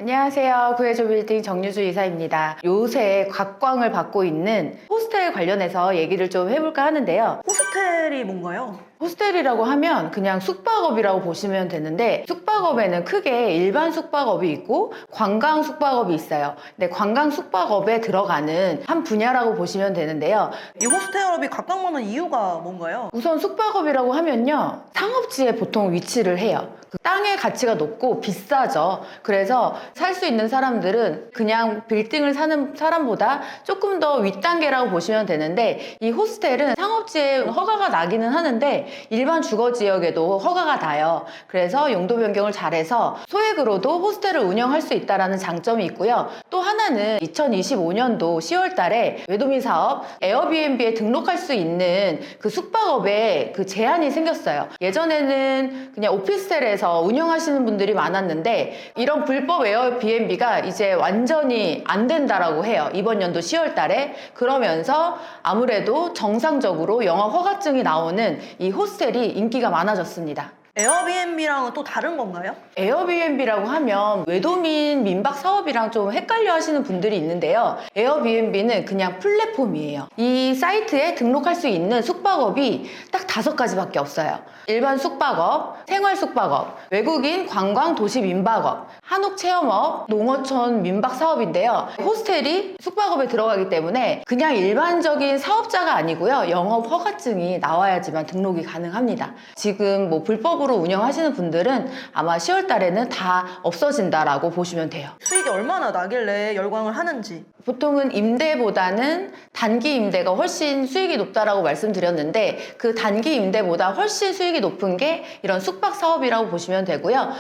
안녕하세요. 구해줘 빌딩 정유주 이사입니다. 요새 각광을 받고 있는 호스텔 관련해서 얘기를 좀 해볼까 하는데요. 호스텔이 뭔가요? 호스텔이라고 하면 그냥 숙박업이라고 보시면 되는데, 숙박업에는 크게 일반 숙박업이 있고 관광 숙박업이 있어요. 근데 관광 숙박업에 들어가는 한 분야라고 보시면 되는데요. 이 호스텔업이 각광받는 이유가 뭔가요? 우선 숙박업이라고 하면요, 상업지에 보통 위치를 해요. 그 땅의 가치가 높고 비싸죠. 그래서 살 수 있는 사람들은 그냥 빌딩을 사는 사람보다 조금 더 윗단계라고 보시면 되는데, 이 호스텔은 상업지에 허가가 나기는 하는데 일반 주거지역에도 허가가 나요. 그래서 용도 변경을 잘해서 소액으로도 호스텔을 운영할 수 있다는 장점이 있고요. 또 하나는 2025년도 10월 달에 외도민 사업 에어비앤비에 등록할 수 있는 그 숙박업에 그 제한이 생겼어요. 예전에는 그냥 오피스텔에서 운영하시는 분들이 많았는데, 이런 불법 에어비앤비가 이제 완전히 안 된다라고 해요. 이번 연도 10월 달에. 그러면서 아무래도 정상적으로 영업 허가증이 나오는 이 호스텔이 인기가 많아졌습니다. 에어비앤비랑은 또 다른 건가요? 에어비앤비라고 하면 외도민 민박 사업이랑 좀 헷갈려 하시는 분들이 있는데요. 에어비앤비는 그냥 플랫폼이에요. 이 사이트에 등록할 수 있는 숙박업이 딱 5가지밖에 없어요. 일반 숙박업, 생활 숙박업, 외국인 관광 도시 민박업, 한옥 체험업, 농어촌 민박 사업인데요. 호스텔이 숙박업에 들어가기 때문에 그냥 일반적인 사업자가 아니고요, 영업 허가증이 나와야지만 등록이 가능합니다. 지금 뭐 불법으로 운영하시는 분들은 아마 10월 달에는 다 없어진다라고 보시면 돼요. 수익이 얼마나 나길래 열광을 하는지. 보통은 임대보다는 단기 임대가 훨씬 수익이 높다라고 말씀드렸는데, 그 단기 임대보다 훨씬 수익이 높은 게 이런 숙박 사업이라고 보시면 되고요.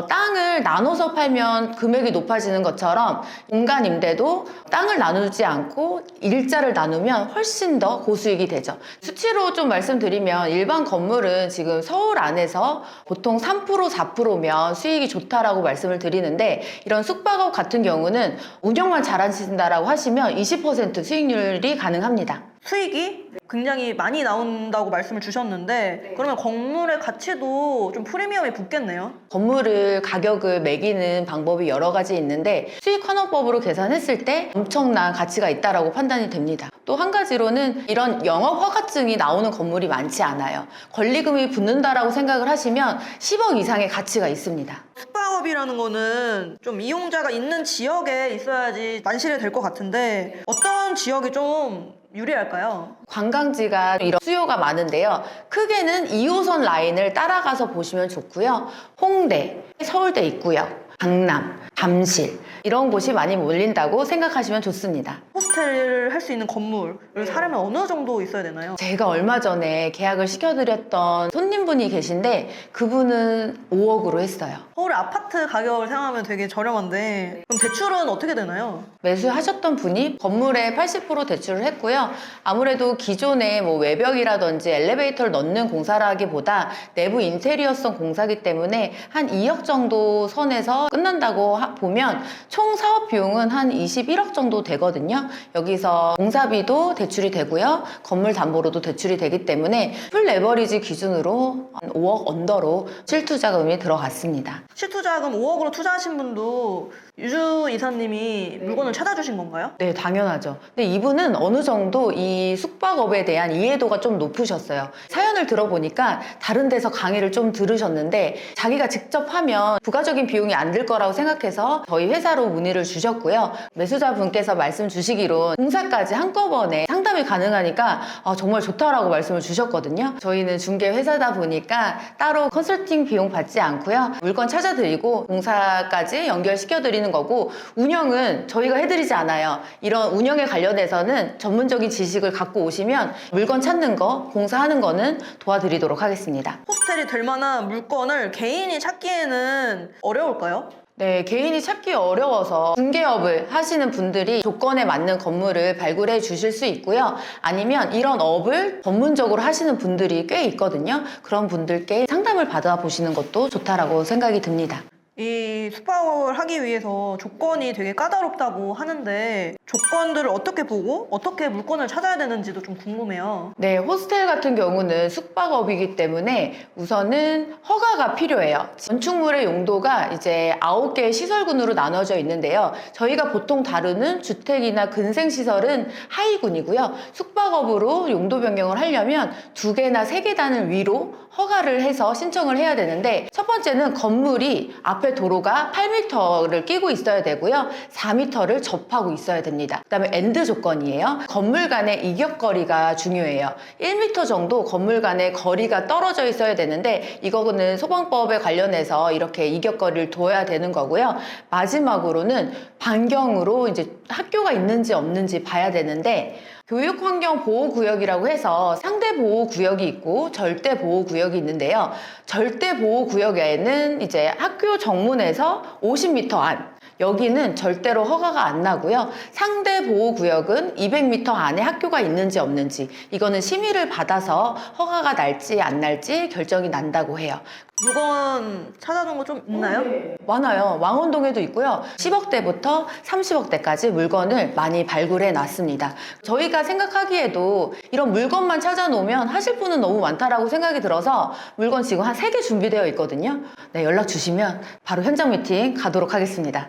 땅을 나눠서 팔면 금액이 높아지는 것처럼 공간 임대도 땅을 나누지 않고 일자를 나누면 훨씬 더 고수익이 되죠. 수치로 좀 말씀드리면 일반 건물은 지금 서울 안에서 보통 3% 4%면 수익이 좋다라고 말씀을 드리는데, 이런 숙박업 같은 경우는 운영만 잘하신다라고 하시면 20% 수익률이 가능합니다. 수익이 굉장히 많이 나온다고 말씀을 주셨는데, 그러면 건물의 가치도 좀 프리미엄이 붙겠네요? 건물을 가격을 매기는 방법이 여러 가지 있는데, 수익 환원법으로 계산했을 때 엄청난 가치가 있다라고 판단이 됩니다. 또 한 가지로는 이런 영업 허가증이 나오는 건물이 많지 않아요. 권리금이 붙는다라고 생각을 하시면 10억 이상의 가치가 있습니다. 숙박업이라는 거는 좀 이용자가 있는 지역에 있어야지 만실이 될 것 같은데, 어떤 지역이 좀 유리할까요? 관광지가 이런 수요가 많은데요. 크게는 2호선 라인을 따라가서 보시면 좋고요. 홍대, 서울대 있고요. 강남, 잠실, 이런 곳이 많이 몰린다고 생각하시면 좋습니다. 호스텔을 할 수 있는 건물을 사려면 어느 정도 있어야 되나요? 제가 얼마 전에 계약을 시켜드렸던 손님분이 계신데, 그분은 5억으로 했어요. 서울 아파트 가격을 생각하면 되게 저렴한데, 그럼 대출은 어떻게 되나요? 매수하셨던 분이 건물에 80% 대출을 했고요. 아무래도 기존에 뭐 외벽이라든지 엘리베이터를 넣는 공사라기보다 내부 인테리어성 공사기 때문에 한 2억 정도 선에서 끝난다고 보면 총 사업 비용은 한 21억 정도 되거든요. 여기서 공사비도 대출이 되고요. 건물 담보로도 대출이 되기 때문에 풀 레버리지 기준으로 한 5억 언더로 실투자금이 들어갔습니다. 실투자금 5억으로 투자하신 분도 유주 이사님이 물건을 찾아주신 건가요? 네, 당연하죠. 근데 이분은 어느 정도 이 숙박업에 대한 이해도가 좀 높으셨어요. 사연을 들어보니까 다른 데서 강의를 좀 들으셨는데, 자기가 직접 하면 부가적인 비용이 안 들 거라고 생각해서 저희 회사로 문의를 주셨고요. 매수자분께서 말씀 주시기로 공사까지 한꺼번에 상담이 가능하니까 정말 좋다라고 말씀을 주셨거든요. 저희는 중개회사다 보니까 따로 컨설팅 비용 받지 않고요. 물건 찾아드리고 공사까지 연결시켜드리는 거고, 운영은 저희가 해드리지 않아요. 이런 운영에 관련해서는 전문적인 지식을 갖고 오시면 물건 찾는 거, 공사하는 거는 도와드리도록 하겠습니다. 호스텔이 될 만한 물건을 개인이 찾기에는 어려울까요? 네, 개인이 찾기 어려워서 중개업을 하시는 분들이 조건에 맞는 건물을 발굴해 주실 수 있고요. 아니면 이런 업을 전문적으로 하시는 분들이 꽤 있거든요. 그런 분들께 상담을 받아보시는 것도 좋다라고 생각이 듭니다. 이 숙박을 하기 위해서 조건이 되게 까다롭다고 하는데 조건들을 어떻게 보고 어떻게 물건을 찾아야 되는지도 좀 궁금해요. 네, 호스텔 같은 경우는 숙박업이기 때문에 우선은 허가가 필요해요. 건축물의 용도가 이제 9개의 시설군으로 나눠져 있는데요. 저희가 보통 다루는 주택이나 근생시설은 하위군이고요. 숙박업으로 용도 변경을 하려면 2개나 3계단을 위로 허가를 해서 신청을 해야 되는데, 첫 번째는 건물이 앞에 도로가 8m를 끼고 있어야 되고요. 4m를 접하고 있어야 됩니다. 그 다음에 엔드 조건이에요. 건물 간의 이격거리가 중요해요. 1m 정도 건물 간의 거리가 떨어져 있어야 되는데, 이거는 소방법에 관련해서 이렇게 이격거리를 둬야 되는 거고요. 마지막으로는 반경으로 이제 학교가 있는지 없는지 봐야 되는데, 교육환경보호구역이라고 해서 상대보호구역이 있고 절대보호구역이 있는데요. 절대보호구역에는 이제 학교 정문에서 50m 안, 여기는 절대로 허가가 안 나고요. 상대보호구역은 200m 안에 학교가 있는지 없는지, 이거는 심의를 받아서 허가가 날지 안 날지 결정이 난다고 해요. 물건 찾아둔 거 좀 있나요? 많아요. 왕원동에도 있고요. 10억대부터 30억대까지 물건을 많이 발굴해 놨습니다. 저희가 생각하기에도 이런 물건만 찾아놓으면 하실 분은 너무 많다라고 생각이 들어서 물건 지금 한 3개 준비되어 있거든요. 네, 연락 주시면 바로 현장 미팅 가도록 하겠습니다.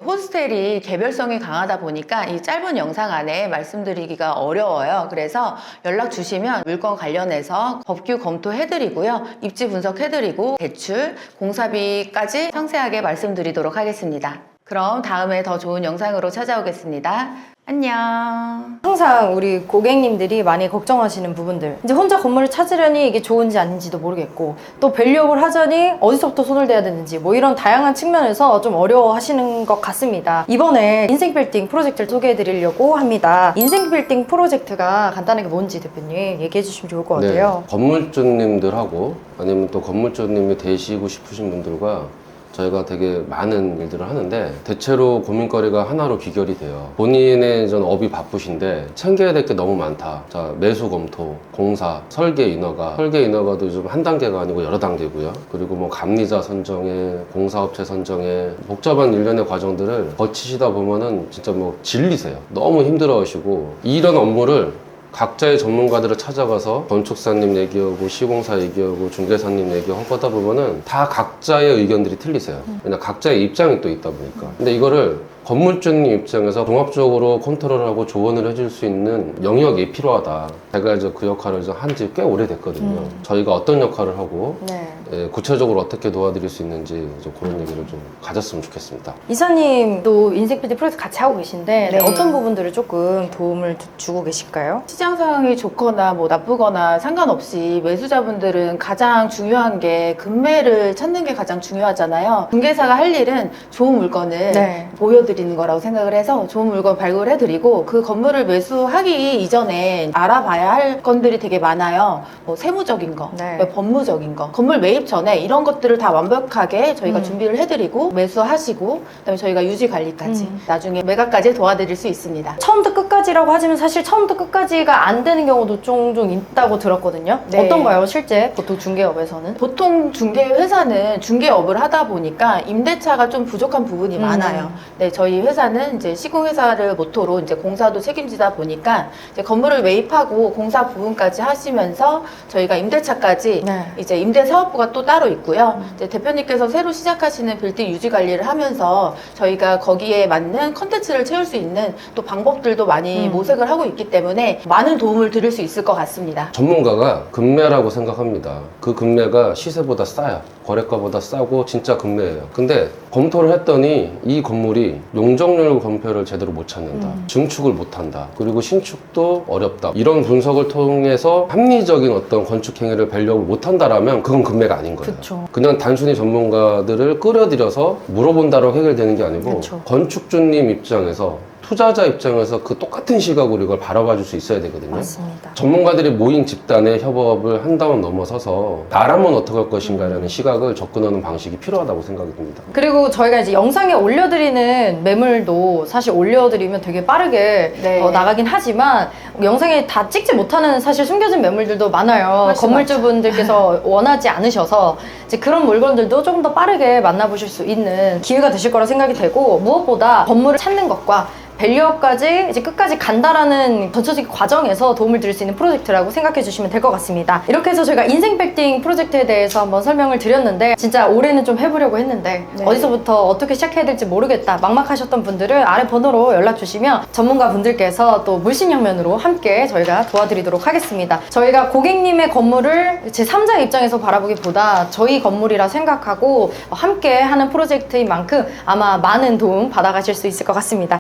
호스텔이 개별성이 강하다 보니까 이 짧은 영상 안에 말씀드리기가 어려워요. 그래서 연락 주시면 물건 관련해서 법규 검토해드리고요. 입지 분석해드리고 대출, 공사비까지 상세하게 말씀드리도록 하겠습니다. 그럼 다음에 더 좋은 영상으로 찾아오겠습니다. 안녕. 항상 우리 고객님들이 많이 걱정하시는 부분들, 이제 혼자 건물을 찾으려니 이게 좋은지 아닌지도 모르겠고, 또 밸류업을 하자니 어디서부터 손을 대야 되는지, 뭐 이런 다양한 측면에서 좀 어려워하시는 것 같습니다. 이번에 인생빌딩 프로젝트를 소개해 드리려고 합니다. 인생빌딩 프로젝트가 간단하게 뭔지 대표님 얘기해 주시면 좋을 것 같아요. 네, 건물주님들하고 아니면 또 건물주님이 되시고 싶으신 분들과 저희가 되게 많은 일들을 하는데, 대체로 고민거리가 하나로 귀결이 돼요. 본인의 전 업이 바쁘신데 챙겨야 될 게 너무 많다. 자, 매수 검토, 공사, 설계 인허가도 좀 한 단계가 아니고 여러 단계고요. 그리고 뭐 감리자 선정에, 공사업체 선정에, 복잡한 일련의 과정들을 거치시다 보면은 진짜 뭐 질리세요. 너무 힘들어하시고, 이런 업무를 각자의 전문가들을 찾아가서 건축사님 얘기하고 시공사 얘기하고 중개사님 얘기하고 하다 보면은 다 각자의 의견들이 틀리세요. 왜냐, 각자의 입장이 또 있다 보니까. 근데 이거를 건물주님 입장에서 종합적으로 컨트롤하고 조언을 해줄 수 있는 영역이 필요하다. 제가 이제 그 역할을 한 지 꽤 오래됐거든요. 저희가 어떤 역할을 하고 네. 예, 구체적으로 어떻게 도와드릴 수 있는지 좀 그런 얘기를 좀 가졌으면 좋겠습니다. 이사님도 인생빌딩 프로젝트 같이 하고 계신데, 네. 어떤 부분들을 조금 도움을 주고 계실까요? 시장 상황이 좋거나 뭐 나쁘거나 상관없이 매수자분들은 가장 중요한 게 금매를 찾는 게 가장 중요하잖아요. 중개사가 할 일은 좋은 물건을 네. 보여드리는 거라고 생각을 해서 좋은 물건 발굴해드리고, 그 건물을 매수하기 이전에 알아봐야 할 건들이 되게 많아요. 뭐 세무적인 거, 네. 뭐 법무적인 거, 건물 매입 전에 이런 것들을 다 완벽하게 저희가 준비를 해드리고 매수하시고, 그다음에 저희가 유지 관리까지 나중에 매각까지 도와드릴 수 있습니다. 처음부터 끝까지라고 하지만 사실 처음부터 끝까지가 안 되는 경우도 종종 있다고 들었거든요. 네. 어떤가요, 실제 보통 중개업에서는? 보통 중개회사는 중개업을 하다 보니까 임대차가 좀 부족한 부분이 많아요. 네, 저희 회사는 이제 시공회사를 모토로 이제 공사도 책임지다 보니까 이제 건물을 매입하고 공사 부분까지 하시면서 저희가 임대차까지 네. 이제 임대사업부가 또 따로 있고요. 이제 대표님께서 새로 시작하시는 빌딩 유지 관리를 하면서 저희가 거기에 맞는 컨텐츠를 채울 수 있는 또 방법들도 많이 모색을 하고 있기 때문에 많은 도움을 드릴 수 있을 것 같습니다. 전문가가 금매라고 생각합니다. 그 금매가 시세보다 싸요. 거래가보다 싸고 진짜 금매예요. 근데 검토를 했더니 이 건물이 용적률 검표를 제대로 못 찾는다. 증축을 못 한다. 그리고 신축도 어렵다. 이런 분석을 통해서 합리적인 어떤 건축 행위를 밸류업을 못 한다라면 그건 금매가 아닌 거예요. 그쵸. 그냥 단순히 전문가들을 끌어들여서 물어본다고 해결되는 게 아니고, 그쵸. 건축주님 입장에서, 투자자 입장에서 그 똑같은 시각으로 이걸 바라봐 줄 수 있어야 되거든요. 맞습니다. 전문가들이 모인 집단의 협업을 한다면 넘어서서 나라면 어떻게 할 것인가라는 시각을 접근하는 방식이 필요하다고 생각이 듭니다. 그리고 저희가 이제 영상에 올려드리는 매물도 사실 올려드리면 되게 빠르게 네. 나가긴 하지만, 영상에 다 찍지 못하는 사실 숨겨진 매물들도 많아요. 훨씬 건물주분들께서 원하지 않으셔서 이제 그런 물건들도 조금 더 빠르게 만나보실 수 있는 기회가 되실 거라 생각이 되고, 무엇보다 건물을 찾는 것과 밸류업까지 이제 끝까지 간다라는 전체적인 과정에서 도움을 드릴 수 있는 프로젝트라고 생각해 주시면 될 것 같습니다. 이렇게 해서 저희가 인생 빌딩 프로젝트에 대해서 한번 설명을 드렸는데, 진짜 올해는 좀 해보려고 했는데 네. 어디서부터 어떻게 시작해야 될지 모르겠다 막막하셨던 분들은 아래 번호로 연락 주시면 전문가 분들께서 또 물신형면으로 함께 저희가 도와드리도록 하겠습니다. 저희가 고객님의 건물을 제 3자 입장에서 바라보기보다 저희 건물이라 생각하고 함께 하는 프로젝트인 만큼 아마 많은 도움 받아가실 수 있을 것 같습니다.